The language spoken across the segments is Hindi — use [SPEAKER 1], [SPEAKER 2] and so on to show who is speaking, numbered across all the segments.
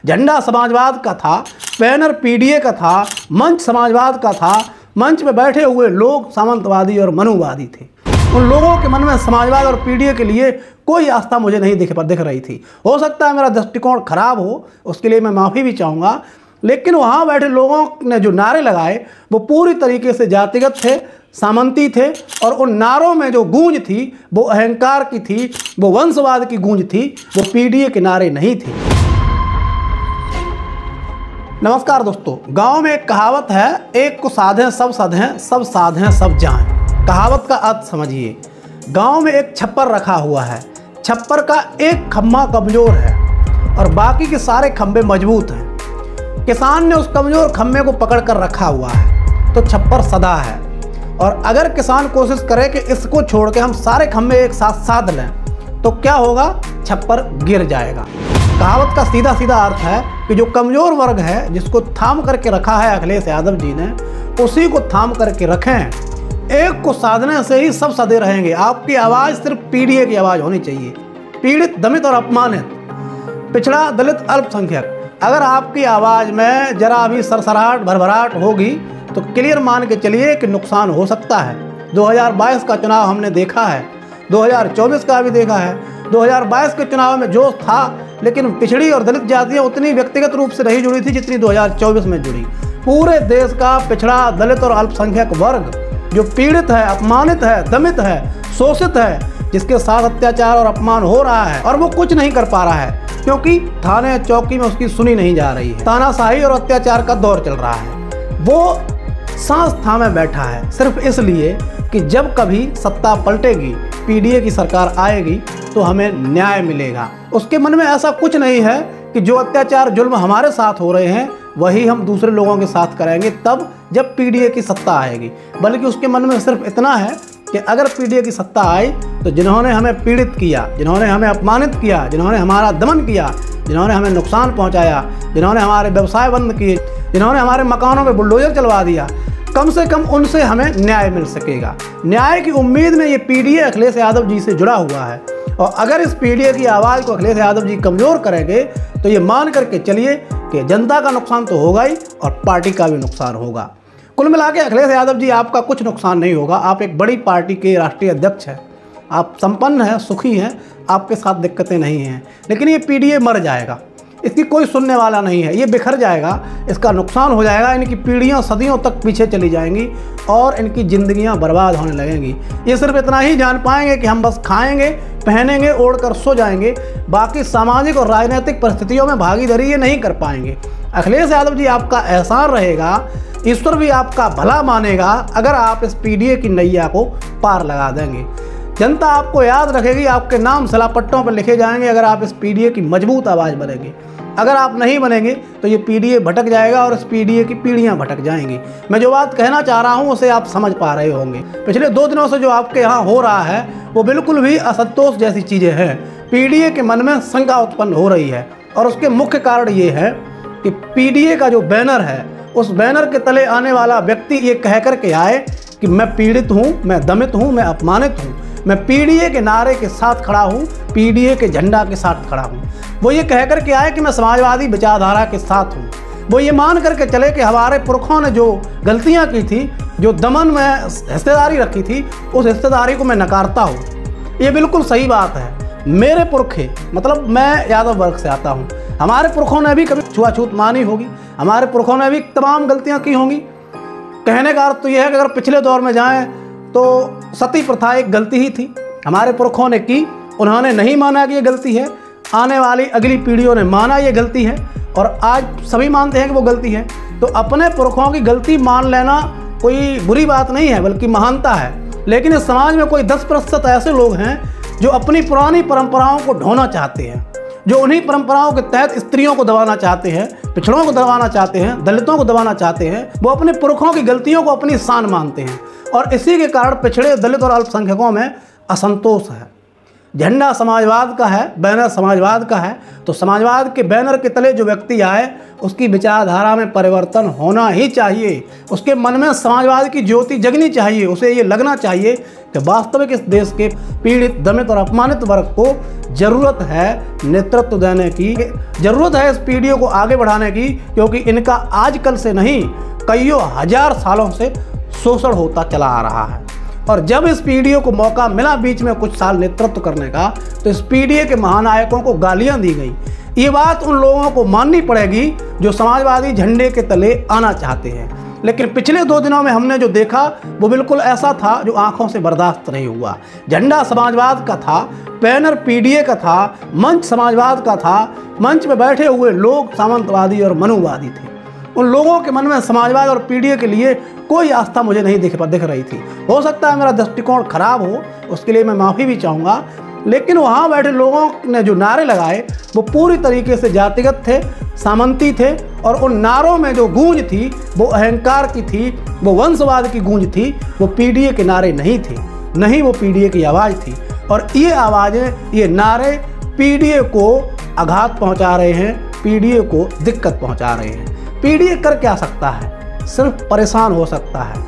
[SPEAKER 1] झंडा समाजवाद का था, बैनर पीडीए का था, मंच समाजवाद का था। मंच में बैठे हुए लोग सामंतवादी और मनुवादी थे। उन लोगों के मन में समाजवाद और पीडीए के लिए कोई आस्था मुझे नहीं दिख रही थी। हो सकता है मेरा दृष्टिकोण खराब हो, उसके लिए मैं माफ़ी भी चाहूँगा, लेकिन वहाँ बैठे लोगों ने जो नारे लगाए वो पूरी तरीके से जातिगत थे, सामंती थे, और उन नारों में जो गूंज थी वो अहंकार की थी, वो वंशवाद की गूंज थी, वो पीडीए के नारे नहीं थे। नमस्कार दोस्तों, गांव में एक कहावत है, एक को साधें सब साधें, सब साधें सब जाएं। कहावत का अर्थ समझिए। गांव में एक छप्पर रखा हुआ है, छप्पर का एक खम्भा कमजोर है और बाकी के सारे खंभे मजबूत हैं। किसान ने उस कमजोर खम्भे को पकड़ कर रखा हुआ है तो छप्पर सदा है, और अगर किसान कोशिश करे कि इसको छोड़ के हम सारे खंभे एक साथ साध लें तो क्या होगा, छप्पर गिर जाएगा। कहावत का सीधा सीधा अर्थ है कि जो कमजोर वर्ग है, जिसको थाम करके रखा है अखिलेश यादव जी ने, उसी को थाम करके रखें। एक को साधने से ही सब सदे रहेंगे। आपकी आवाज़ सिर्फ पीडीए की आवाज़ होनी चाहिए। पीड़ित, दमित और अपमानित, पिछड़ा, दलित, अल्पसंख्यक, अगर आपकी आवाज़ में जरा भी सरसराहट भरभराहट होगी तो क्लियर मान के चलिए कि नुकसान हो सकता है। 2022 का चुनाव हमने देखा है, 2024 का भी देखा है। 2022 के चुनाव में जोश था, लेकिन पिछड़ी और दलित जातियाँ उतनी व्यक्तिगत रूप से नहीं जुड़ी थी जितनी 2024 में जुड़ी। पूरे देश का पिछड़ा, दलित और अल्पसंख्यक वर्ग जो पीड़ित है, अपमानित है, दमित है, शोषित है, जिसके साथ अत्याचार और अपमान हो रहा है और वो कुछ नहीं कर पा रहा है क्योंकि थाने चौकी में उसकी सुनी नहीं जा रही है। तानाशाही और अत्याचार का दौर चल रहा है। वो सांस थामे बैठा है सिर्फ इसलिए कि जब कभी सत्ता पलटेगी, पीडीए की सरकार आएगी तो हमें न्याय मिलेगा। उसके मन में ऐसा कुछ नहीं है कि जो अत्याचार जुल्म हमारे साथ हो रहे हैं वही हम दूसरे लोगों के साथ करेंगे तब जब पीडीए की सत्ता आएगी, बल्कि उसके मन में सिर्फ इतना है कि अगर पीडीए की सत्ता आई तो जिन्होंने हमें पीड़ित किया, जिन्होंने हमें अपमानित किया, जिन्होंने हमारा दमन किया, जिन्होंने हमें नुकसान पहुंचाया, जिन्होंने हमारे व्यवसाय बंद किए, जिन्होंने हमारे मकानों में बुलडोजर चलवा दिया, कम से कम उनसे हमें न्याय मिल सकेगा। न्याय की उम्मीद में ये पीडीए अखिलेश यादव जी से जुड़ा हुआ है, और अगर इस पीडीए की आवाज़ को अखिलेश यादव जी कमज़ोर करेंगे तो ये मान करके चलिए कि जनता का नुकसान तो होगा ही और पार्टी का भी नुकसान होगा। कुल मिला के अखिलेश यादव जी, आपका कुछ नुकसान नहीं होगा। आप एक बड़ी पार्टी के राष्ट्रीय अध्यक्ष हैं, आप संपन्न हैं, सुखी हैं, आपके साथ दिक्कतें नहीं हैं, लेकिन ये पीडीए मर जाएगा, इसकी कोई सुनने वाला नहीं है, ये बिखर जाएगा, इसका नुकसान हो जाएगा, इनकी पीढ़ियाँ सदियों तक पीछे चली जाएंगी और इनकी ज़िंदगियाँ बर्बाद होने लगेंगी। ये सिर्फ इतना ही जान पाएंगे कि हम बस खाएंगे, पहनेंगे, ओढ़ कर सो जाएंगे, बाकी सामाजिक और राजनीतिक परिस्थितियों में भागीदारी ये नहीं कर पाएंगे। अखिलेश यादव जी, आपका एहसान रहेगा, ईश्वर भी आपका भला मानेगा अगर आप इस पीडीए की नैया को पार लगा देंगे। जनता आपको याद रखेगी, आपके नाम शिलापट्टों पर लिखे जाएंगे अगर आप इस पीडीए की मजबूत आवाज़ बनेंगे। अगर आप नहीं बनेंगे तो ये पीडीए भटक जाएगा और इस पीडीए की पीढ़ियाँ भटक जाएंगी। मैं जो बात कहना चाह रहा हूँ उसे आप समझ पा रहे होंगे। पिछले 2 दिनों से जो आपके यहाँ हो रहा है वो बिल्कुल भी असंतोष जैसी चीज़ें हैं। पीडीए के मन में शंका उत्पन्न हो रही है और उसके मुख्य कारण ये है कि पीडीए का जो बैनर है, उस बैनर के तले आने वाला व्यक्ति ये कह कर के आए कि मैं पीड़ित हूँ, मैं दमित हूँ, मैं अपमानित हूँ, मैं पीडीए के नारे के साथ खड़ा हूँ, पीडीए के झंडा के साथ खड़ा हूँ। वो ये कह कर के आए कि मैं समाजवादी विचारधारा के साथ हूँ। वो ये मान करके चले कि हमारे पुरखों ने जो गलतियाँ की थी, जो दमन में हिस्सेदारी रखी थी, उस हिस्सेदारी को मैं नकारता हूँ। ये बिल्कुल सही बात है। मेरे पुरखे, मतलब मैं यादव वर्ग से आता हूँ, हमारे पुरखों ने भी कभी छुआछूत मानी होगी, हमारे पुरखों ने भी तमाम गलतियाँ की होंगी। कहने का अर्थ तो यह है कि अगर पिछले दौर में जाएँ तो सती प्रथा एक गलती ही थी, हमारे पुरखों ने की, उन्होंने नहीं माना कि ये गलती है, आने वाली अगली पीढ़ियों ने माना ये गलती है और आज सभी मानते हैं कि वो गलती है। तो अपने पुरखों की गलती मान लेना कोई बुरी बात नहीं है, बल्कि महानता है। लेकिन इस समाज में कोई 10% ऐसे लोग हैं जो अपनी पुरानी परंपराओं को ढोना चाहते हैं, जो उन्हीं परंपराओं के तहत स्त्रियों को दबाना चाहते हैं, पिछड़ों को दबाना चाहते हैं, दलितों को दबाना चाहते हैं। वो अपने पुरखों की गलतियों को अपनी शान मानते हैं और इसी के कारण पिछड़े, दलित और अल्पसंख्यकों में असंतोष है। झंडा समाजवाद का है, बैनर समाजवाद का है, तो समाजवाद के बैनर के तले जो व्यक्ति आए उसकी विचारधारा में परिवर्तन होना ही चाहिए। उसके मन में समाजवाद की ज्योति जगनी चाहिए। उसे ये लगना चाहिए कि वास्तविक इस देश के पीड़ित, दमित और अपमानित वर्ग को ज़रूरत है नेतृत्व देने की, ज़रूरत है इस पीढ़ी को आगे बढ़ाने की, क्योंकि इनका आजकल से नहीं कईयों हजार सालों से शोषण होता चला आ रहा है। और जब इस पीढ़ी को मौका मिला बीच में कुछ साल नेतृत्व करने का, तो इस पीढ़ी के महानायकों को गालियां दी गई। ये बात उन लोगों को माननी पड़ेगी जो समाजवादी झंडे के तले आना चाहते हैं। लेकिन पिछले 2 दिनों में हमने जो देखा वो बिल्कुल ऐसा था जो आंखों से बर्दाश्त नहीं हुआ। झंडा समाजवाद का था, बैनर पीडीए का था, मंच समाजवाद का था, मंच में बैठे हुए लोग सामंतवादी और मनुवादी थे। उन लोगों के मन में समाजवाद और पीडीए के लिए कोई आस्था मुझे नहीं दिख रही थी। हो सकता है मेरा दृष्टिकोण खराब हो, उसके लिए मैं माफ़ी भी चाहूँगा, लेकिन वहाँ बैठे लोगों ने जो नारे लगाए वो पूरी तरीके से जातिगत थे, सामंती थे, और उन नारों में जो गूंज थी वो अहंकार की थी, वो वंशवाद की गूंज थी। वो पीडीए के नारे नहीं थे, नहीं वो पीडीए की आवाज़ थी। और ये आवाज़ें, ये नारे पीडीए को आघात पहुंचा रहे हैं, पीडीए को दिक्कत पहुंचा रहे हैं। पीडीए कर क्या सकता है? सिर्फ परेशान हो सकता है,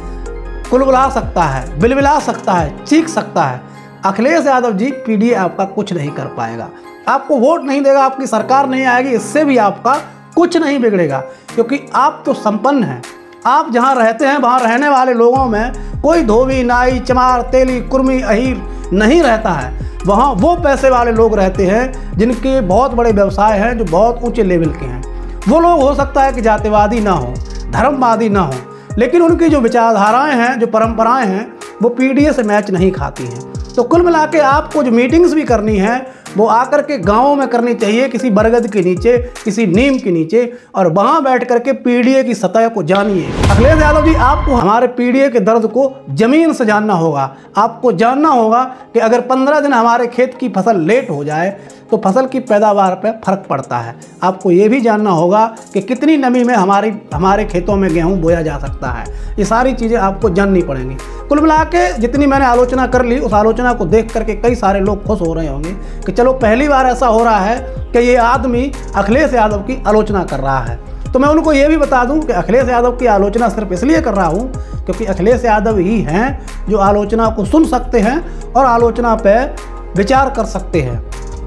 [SPEAKER 1] कुलबुला सकता है, बिलबिला सकता है, चीख सकता है। अखिलेश यादव जी, पीडीए आपका कुछ नहीं कर पाएगा। आपको वोट नहीं देगा, आपकी सरकार नहीं आएगी, इससे भी आपका कुछ नहीं बिगड़ेगा, क्योंकि आप तो संपन्न हैं। आप जहां रहते हैं वहां रहने वाले लोगों में कोई धोबी, नाई, चमार, तेली, कुर्मी, अहीर नहीं रहता है। वहां वो पैसे वाले लोग रहते हैं जिनके बहुत बड़े व्यवसाय हैं, जो बहुत ऊंचे लेवल के हैं। वो लोग हो सकता है कि जातिवादी ना हो, धर्मवादी ना हो, लेकिन उनकी जो विचारधाराएं हैं, जो परंपराएं हैं, वो पीडीए से मैच नहीं खाती हैं। तो कुल मिला के आपको जो मीटिंग्स भी करनी है वो आकर के गाँव में करनी चाहिए, किसी बरगद के नीचे, किसी नीम के नीचे, और वहाँ बैठ करके पीडीए की सतह को जानिए। अखिलेश यादव जी, आपको हमारे पीडीए के दर्द को ज़मीन से जानना होगा। आपको जानना होगा कि अगर 15 दिन हमारे खेत की फसल लेट हो जाए तो फसल की पैदावार पर फर्क पड़ता है। आपको ये भी जानना होगा कि कितनी नमी में हमारे खेतों में गेहूँ बोया जा सकता है। ये सारी चीज़ें आपको जाननी पड़ेंगी। कुल मिला के जितनी मैंने आलोचना कर ली, उस आलोचना को देख करके कई सारे लोग खुश हो रहे होंगे कि चलो पहली बार ऐसा हो रहा है कि ये आदमी अखिलेश यादव की आलोचना कर रहा है। तो मैं उनको ये भी बता दूं कि अखिलेश यादव की आलोचना सिर्फ इसलिए कर रहा हूं क्योंकि अखिलेश यादव ही हैं जो आलोचना को सुन सकते हैं और आलोचना पर विचार कर सकते हैं।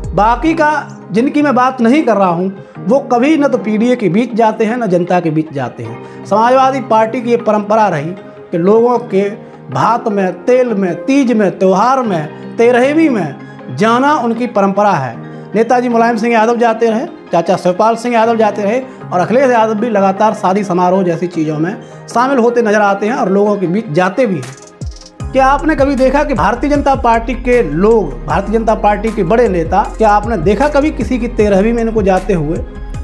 [SPEAKER 1] बाकी का जिनकी मैं बात नहीं कर रहा हूं वो कभी न तो पीडीए के बीच जाते हैं, न जनता के बीच जाते हैं। समाजवादी पार्टी की ये परंपरा रही कि लोगों के भात में, तेल में, तीज में, त्यौहार में, तेरहवीं में जाना उनकी परंपरा है। नेताजी मुलायम सिंह यादव जाते रहे, चाचा शिवपाल सिंह यादव जाते रहे, और अखिलेश यादव भी लगातार शादी समारोह जैसी चीज़ों में शामिल होते नजर आते हैं और लोगों के बीच जाते भी हैं। क्या आपने कभी देखा कि भारतीय जनता पार्टी के लोग, भारतीय जनता पार्टी के बड़े नेता, क्या आपने देखा कभी किसी की 13वीं में इनको जाते हुए,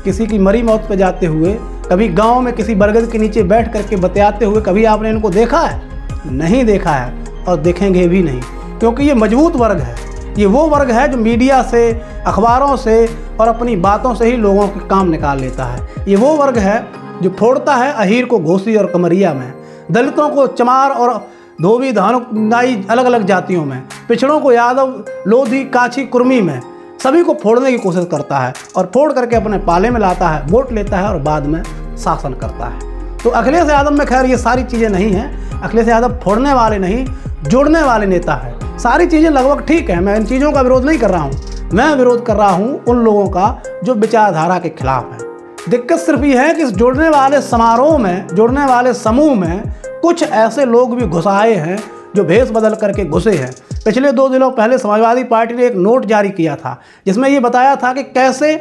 [SPEAKER 1] किसी की मरी मौत पे जाते हुए, कभी गांव में किसी बरगद के नीचे बैठ करके बतियाते हुए कभी आपने इनको देखा है? नहीं देखा है और देखेंगे भी नहीं, क्योंकि ये मजबूत वर्ग है। ये वो वर्ग है जो मीडिया से, अखबारों से और अपनी बातों से ही लोगों के काम निकाल लेता है। ये वो वर्ग है जो फोड़ता है अहीर को घोसी और कमरिया में, दलितों को चमार और धोबी, नाई अलग अलग जातियों में, पिछड़ों को यादव, लोधी, काछी, कुर्मी में, सभी को फोड़ने की कोशिश करता है और फोड़ करके अपने पाले में लाता है, वोट लेता है और बाद में शासन करता है। तो अखिलेश यादव में खैर ये सारी चीज़ें नहीं हैं। अखिलेश यादव फोड़ने वाले नहीं, जोड़ने वाले नेता है। सारी चीज़ें लगभग ठीक है, मैं इन चीज़ों का विरोध नहीं कर रहा हूँ। मैं विरोध कर रहा हूँ उन लोगों का जो विचारधारा के खिलाफ है। दिक्कत सिर्फ ये है कि इस जोड़ने वाले समारोह में, जोड़ने वाले समूह में कुछ ऐसे लोग भी घुस आए हैं जो भेष बदल करके घुसे हैं। पिछले 2 दिनों पहले समाजवादी पार्टी ने एक नोट जारी किया था जिसमें ये बताया था कि कैसे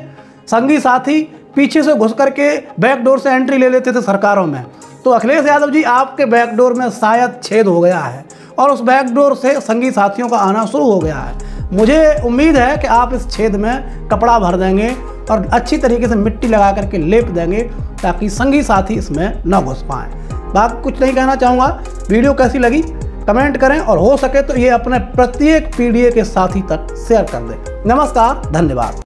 [SPEAKER 1] संगी साथी पीछे से घुस करके बैकडोर से एंट्री ले लेते थे सरकारों में। तो अखिलेश यादव जी, आपके बैकडोर में शायद छेद हो गया है और उस बैकडोर से संगी साथियों का आना शुरू हो गया है। मुझे उम्मीद है कि आप इस छेद में कपड़ा भर देंगे और अच्छी तरीके से मिट्टी लगा करके लेप देंगे ताकि संगी साथी इसमें न घुस पाएँ। बाकी कुछ नहीं कहना चाहूँगा। वीडियो कैसी लगी कमेंट करें और हो सके तो ये अपने प्रत्येक पीडीए के साथी तक शेयर कर दें। नमस्कार, धन्यवाद।